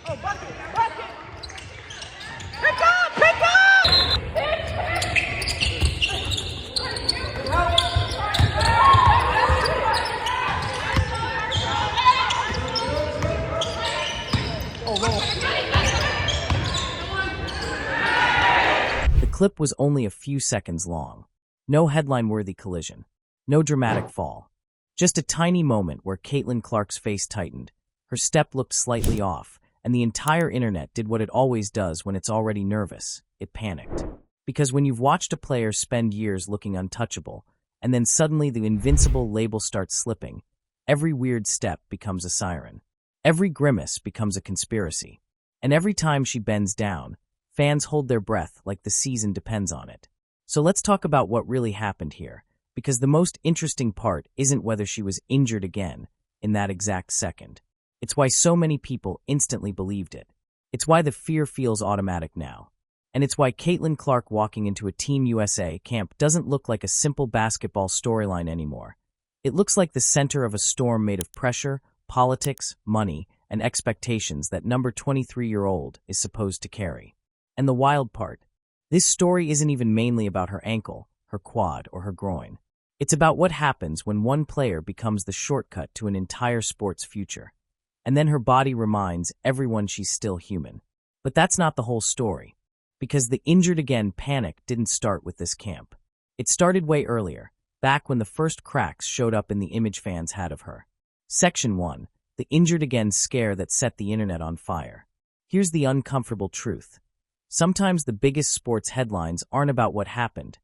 Oh, bucket! Bucket! Pick up! Pick up! The clip was only a few seconds long. No headline-worthy collision. No dramatic fall. Just a tiny moment where Caitlin Clark's face tightened. Her step looked slightly off, and the entire internet did what it always does when it's already nervous. It panicked. Because when you've watched a player spend years looking untouchable, and then suddenly the invincible label starts slipping, every weird step becomes a siren. Every grimace becomes a conspiracy. And every time she bends down, fans hold their breath like the season depends on it. So let's talk about what really happened here, because the most interesting part isn't whether she was injured again in that exact second. It's why so many people instantly believed it. It's why the fear feels automatic now. And it's why Caitlin Clark walking into a Team USA camp doesn't look like a simple basketball storyline anymore. It looks like the center of a storm made of pressure, politics, money, and expectations that number 23-year-old is supposed to carry. And the wild part, this story isn't even mainly about her ankle, her quad, or her groin. It's about what happens when one player becomes the shortcut to an entire sport's future. And then her body reminds everyone she's still human. But that's not the whole story. Because the injured again panic didn't start with this camp. It started way earlier, back when the first cracks showed up in the image fans had of her. Section 1, the injured again scare that set the internet on fire. Here's the uncomfortable truth. Sometimes the biggest sports headlines aren't about what happened.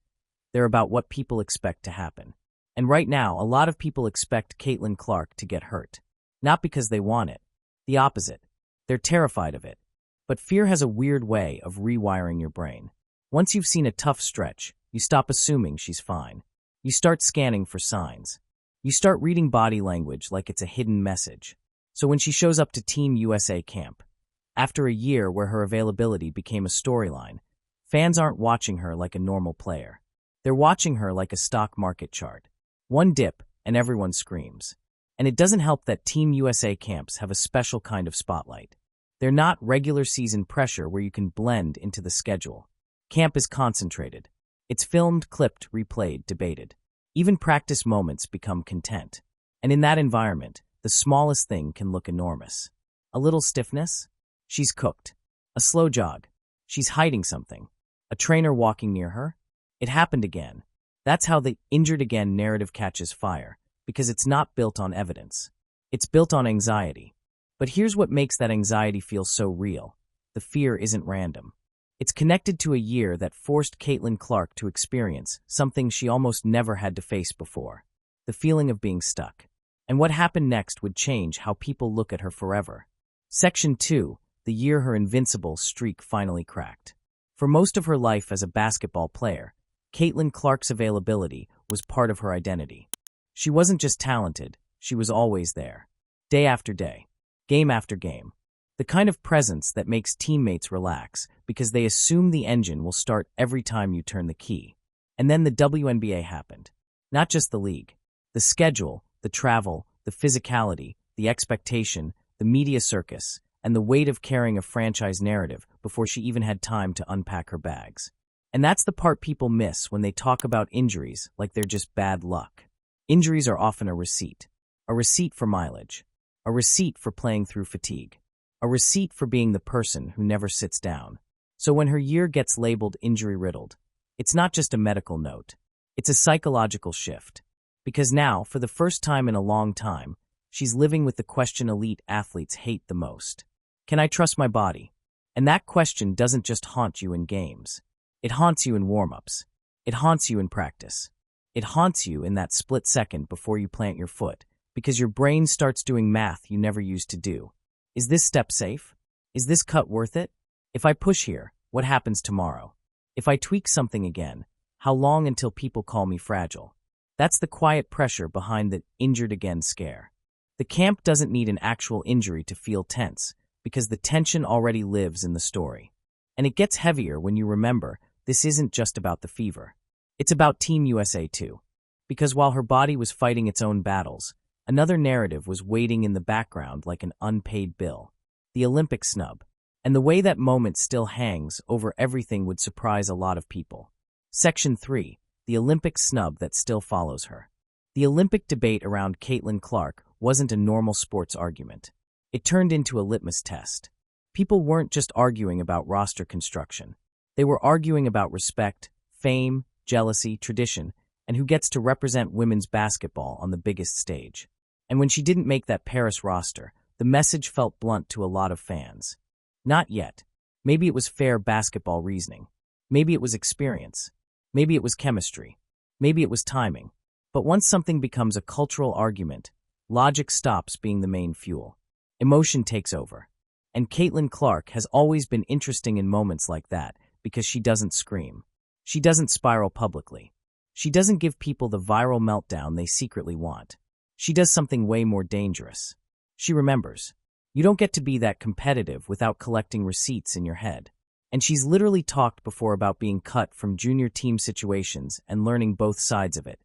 They're about what people expect to happen. And right now, a lot of people expect Caitlin Clark to get hurt. Not because they want it. The opposite. They're terrified of it. But fear has a weird way of rewiring your brain. Once you've seen a tough stretch, you stop assuming she's fine. You start scanning for signs. You start reading body language like it's a hidden message. So when she shows up to Team USA camp, after a year where her availability became a storyline, fans aren't watching her like a normal player. They're watching her like a stock market chart. One dip, and everyone screams. And it doesn't help that Team USA camps have a special kind of spotlight. They're not regular season pressure where you can blend into the schedule. Camp is concentrated. It's filmed, clipped, replayed, debated. Even practice moments become content. And in that environment, the smallest thing can look enormous. A little stiffness? She's cooked. A slow jog. She's hiding something. A trainer walking near her? It happened again. That's how the injured again narrative catches fire, because it's not built on evidence. It's built on anxiety. But here's what makes that anxiety feel so real. The fear isn't random. It's connected to a year that forced Caitlin Clark to experience something she almost never had to face before. The feeling of being stuck. And what happened next would change how people look at her forever. Section 2, the year her invincible streak finally cracked. For most of her life as a basketball player, Caitlin Clark's availability was part of her identity. She wasn't just talented, she was always there. Day after day. Game after game. The kind of presence that makes teammates relax because they assume the engine will start every time you turn the key. And then the WNBA happened. Not just the league. The schedule, the travel, the physicality, the expectation, the media circus, and the weight of carrying a franchise narrative before she even had time to unpack her bags. And that's the part people miss when they talk about injuries like they're just bad luck. Injuries are often a receipt for mileage, a receipt for playing through fatigue, a receipt for being the person who never sits down. So when her year gets labeled injury-riddled, it's not just a medical note, it's a psychological shift. Because now, for the first time in a long time, she's living with the question elite athletes hate the most. Can I trust my body? And that question doesn't just haunt you in games. It haunts you in warm-ups. It haunts you in practice. It haunts you in that split second before you plant your foot, because your brain starts doing math you never used to do. Is this step safe? Is this cut worth it? If I push here, what happens tomorrow? If I tweak something again, how long until people call me fragile? That's the quiet pressure behind the injured again scare. The camp doesn't need an actual injury to feel tense, because the tension already lives in the story. And it gets heavier when you remember this isn't just about the fever. It's about Team USA too. Because while her body was fighting its own battles, another narrative was waiting in the background like an unpaid bill. the Olympic snub. And the way that moment still hangs over everything would surprise a lot of people. Section 3. The Olympic snub that still follows her. The Olympic debate around Caitlin Clark wasn't a normal sports argument. It turned into a litmus test. People weren't just arguing about roster construction. They were arguing about respect, fame, jealousy, tradition, and who gets to represent women's basketball on the biggest stage. And when she didn't make that Paris roster, the message felt blunt to a lot of fans. Not yet. Maybe it was fair basketball reasoning. Maybe it was experience. Maybe it was chemistry. Maybe it was timing. But once something becomes a cultural argument, logic stops being the main fuel. Emotion takes over. And Caitlin Clark has always been interesting in moments like that because she doesn't scream. She doesn't spiral publicly. She doesn't give people the viral meltdown they secretly want. She does something way more dangerous. She remembers. You don't get to be that competitive without collecting receipts in your head. And she's literally talked before about being cut from junior team situations and learning both sides of it.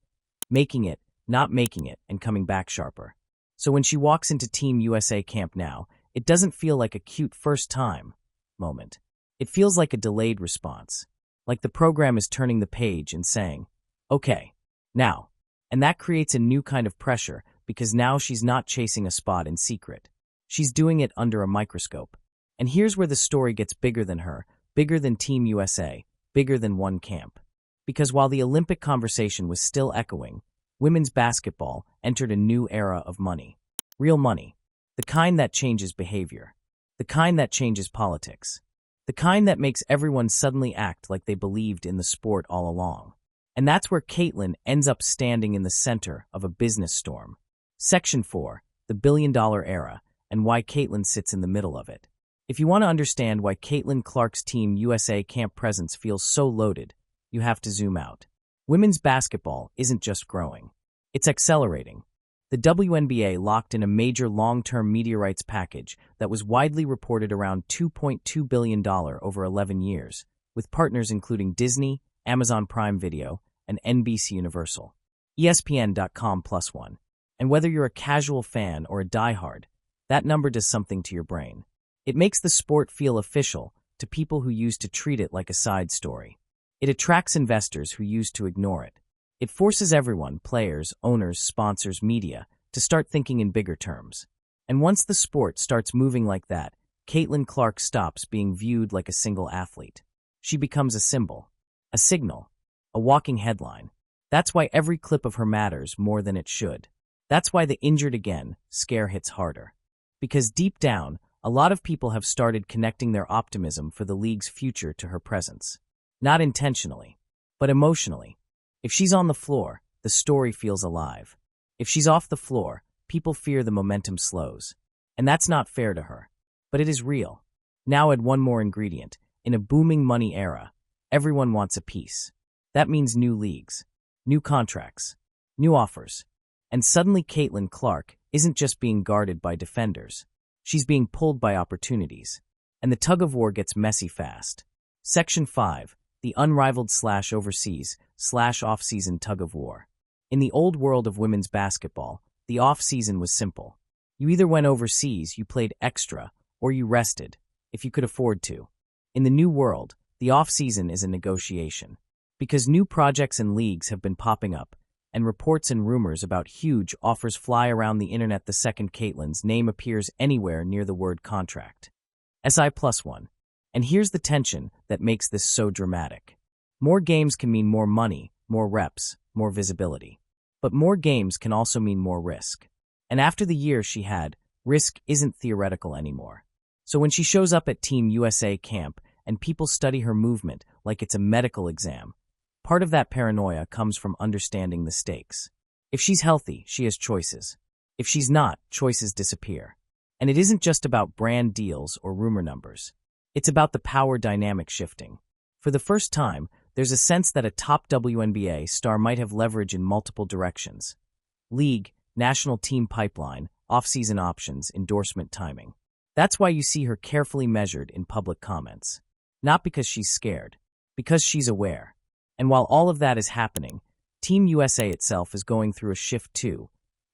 Making it, not making it, and coming back sharper. So when she walks into Team USA camp now, it doesn't feel like a cute first-time moment. It feels like a delayed response. Like the program is turning the page and saying, okay, now. And that creates a new kind of pressure because now she's not chasing a spot in secret. She's doing it under a microscope. And here's where the story gets bigger than her, bigger than Team USA, bigger than one camp. Because while the Olympic conversation was still echoing, women's basketball entered a new era of money. Real money. The kind that changes behavior. The kind that changes politics. The kind that makes everyone suddenly act like they believed in the sport all along. And that's where Caitlin ends up standing in the center of a business storm. Section 4. The billion-dollar era, and why Caitlin sits in the middle of it. If you want to understand why Caitlin Clark's Team USA camp presence feels so loaded, you have to zoom out. Women's basketball isn't just growing. It's accelerating. The WNBA locked in a major long-term media rights package that was widely reported around $2.2 billion over 11 years, with partners including Disney, Amazon Prime Video, and NBC Universal. ESPN.com +1. And whether you're a casual fan or a diehard, that number does something to your brain. It makes the sport feel official to people who used to treat it like a side story. It attracts investors who used to ignore it. It forces everyone, players, owners, sponsors, media, to start thinking in bigger terms. And once the sport starts moving like that, Caitlin Clark stops being viewed like a single athlete. She becomes a symbol, a signal, a walking headline. That's why every clip of her matters more than it should. That's why the injured again scare hits harder. Because deep down, a lot of people have started connecting their optimism for the league's future to her presence. Not intentionally, but emotionally. If she's on the floor, the story feels alive. If she's off the floor, people fear the momentum slows. And that's not fair to her. But it is real. Now add one more ingredient. In a booming money era, everyone wants a piece. That means new leagues, new contracts, new offers. And suddenly Caitlin Clark isn't just being guarded by defenders. She's being pulled by opportunities. And the tug-of-war gets messy fast. Section 5. The unrivaled /overseas /offseason tug-of-war. In the old world of women's basketball, the off-season was simple. You either went overseas, you played extra, or you rested, if you could afford to. In the new world, the off-season is a negotiation. Because new projects and leagues have been popping up, and reports and rumors about huge offers fly around the internet the second Caitlin's name appears anywhere near the word contract. SI+1. And here's the tension that makes this so dramatic. More games can mean more money, more reps, more visibility. But more games can also mean more risk. And after the year she had, risk isn't theoretical anymore. So when she shows up at Team USA camp and people study her movement like it's a medical exam, part of that paranoia comes from understanding the stakes. If she's healthy, she has choices. If she's not, choices disappear. And it isn't just about brand deals or rumor numbers. It's about the power dynamic shifting. For the first time, there's a sense that a top WNBA star might have leverage in multiple directions. League, national team pipeline, off-season options, endorsement timing. That's why you see her carefully measured in public comments. Not because she's scared, because she's aware. And while all of that is happening, Team USA itself is going through a shift too,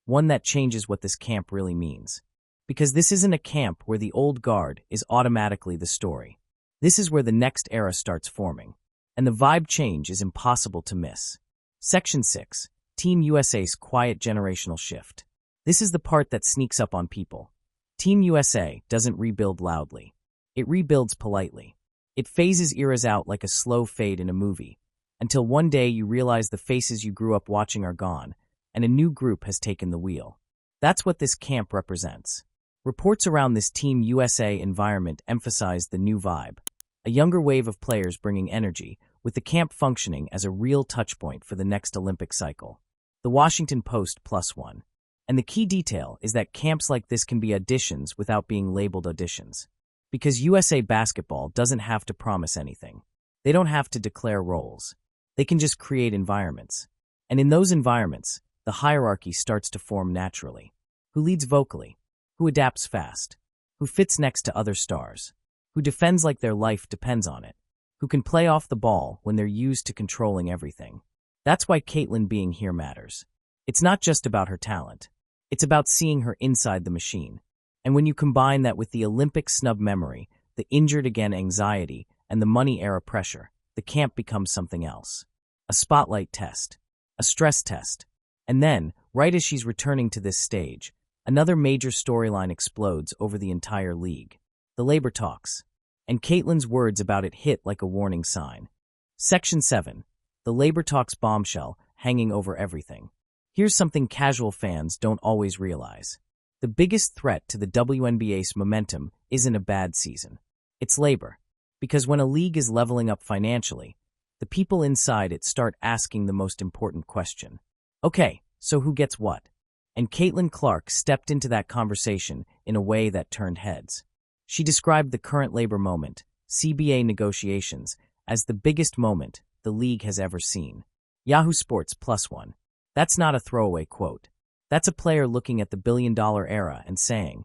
one that changes what this camp really means. Because this isn't a camp where the old guard is automatically the story. This is where the next era starts forming. And the vibe change is impossible to miss. Section 6. Team USA's quiet generational shift. This is the part that sneaks up on people. Team USA doesn't rebuild loudly. It rebuilds politely. It phases eras out like a slow fade in a movie, until one day you realize the faces you grew up watching are gone, and a new group has taken the wheel. That's what this camp represents. Reports around this Team USA environment emphasize the new vibe. A younger wave of players bringing energy, with the camp functioning as a real touchpoint for the next Olympic cycle. The Washington Post +1. And the key detail is that camps like this can be auditions without being labeled auditions. Because USA basketball doesn't have to promise anything. They don't have to declare roles. They can just create environments. And in those environments, the hierarchy starts to form naturally. Who leads vocally? Who adapts fast? Who fits next to other stars? Who defends like their life depends on it? Who can play off the ball when they're used to controlling everything? That's why Caitlin being here matters. It's not just about her talent. It's about seeing her inside the machine. And when you combine that with the Olympic snub memory, the injured again anxiety, and the money era pressure, the camp becomes something else. A spotlight test. A stress test. And then, right as she's returning to this stage, another major storyline explodes over the entire league. The labor talks. And Caitlin's words about it hit like a warning sign. Section 7. The labor talks bombshell hanging over everything. Here's something casual fans don't always realize. The biggest threat to the WNBA's momentum isn't a bad season. It's labor. Because when a league is leveling up financially, the people inside it start asking the most important question. Okay, so who gets what? And Caitlin Clark stepped into that conversation in a way that turned heads. She described the current labor moment, CBA negotiations, as the biggest moment the league has ever seen. Yahoo Sports +1. That's not a throwaway quote. That's a player looking at the billion-dollar era and saying,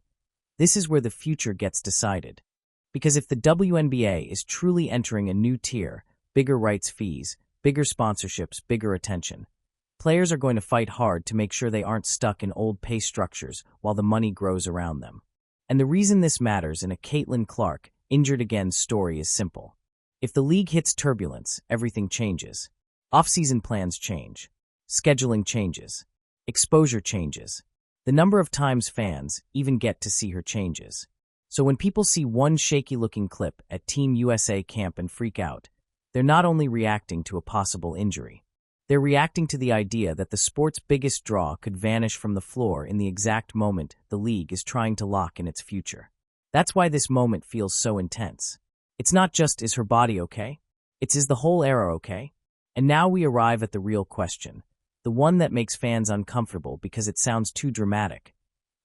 this is where the future gets decided. Because if the WNBA is truly entering a new tier, bigger rights fees, bigger sponsorships, bigger attention, players are going to fight hard to make sure they aren't stuck in old pay structures while the money grows around them. And the reason this matters in a Caitlin Clark, injured again story is simple. If the league hits turbulence, everything changes. Off-season plans change. Scheduling changes. Exposure changes. The number of times fans even get to see her changes. So when people see one shaky-looking clip at Team USA camp and freak out, they're not only reacting to a possible injury. They're reacting to the idea that the sport's biggest draw could vanish from the floor in the exact moment the league is trying to lock in its future. That's why this moment feels so intense. It's not just, is her body okay? It's, is the whole era okay? And now we arrive at the real question. The one that makes fans uncomfortable because it sounds too dramatic.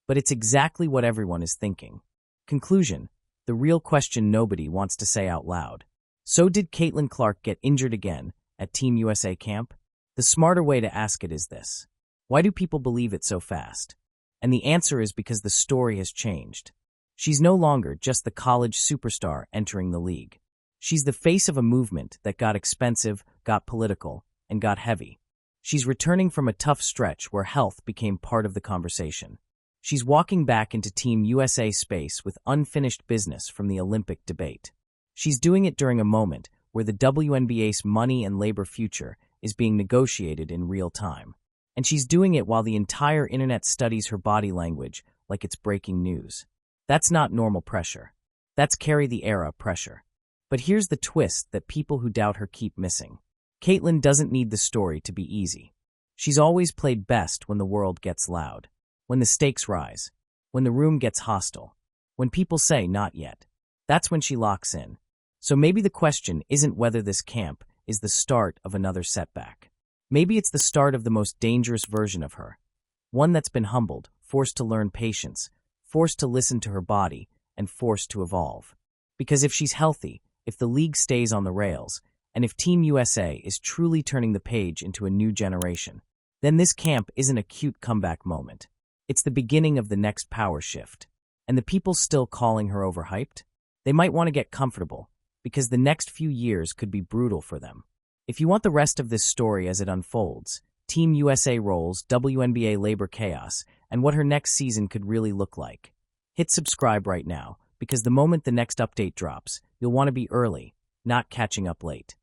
But it's exactly what everyone is thinking. Conclusion. The real question nobody wants to say out loud. So did Caitlin Clark get injured again at Team USA camp? The smarter way to ask it is this. Why do people believe it so fast? And the answer is because the story has changed. She's no longer just the college superstar entering the league. She's the face of a movement that got expensive, got political, and got heavy. She's returning from a tough stretch where health became part of the conversation. She's walking back into Team USA space with unfinished business from the Olympic debate. She's doing it during a moment where the WNBA's money and labor future is being negotiated in real time. And she's doing it while the entire internet studies her body language like it's breaking news. That's not normal pressure. That's carry the era pressure. But here's the twist that people who doubt her keep missing. Caitlin doesn't need the story to be easy. She's always played best when the world gets loud, when the stakes rise, when the room gets hostile, when people say not yet. That's when she locks in. So maybe the question isn't whether this camp is the start of another setback. Maybe it's the start of the most dangerous version of her, one that's been humbled, forced to learn patience, forced to listen to her body, and forced to evolve. Because if she's healthy, if the league stays on the rails, and if Team USA is truly turning the page into a new generation, then this camp isn't a cute comeback moment. It's the beginning of the next power shift. And the people still calling her overhyped? They might want to get comfortable, because the next few years could be brutal for them. If you want the rest of this story as it unfolds, Team USA roles, WNBA labor chaos, and what her next season could really look like, Hit subscribe right now, because the moment the next update drops, you'll want to be early, not catching up late.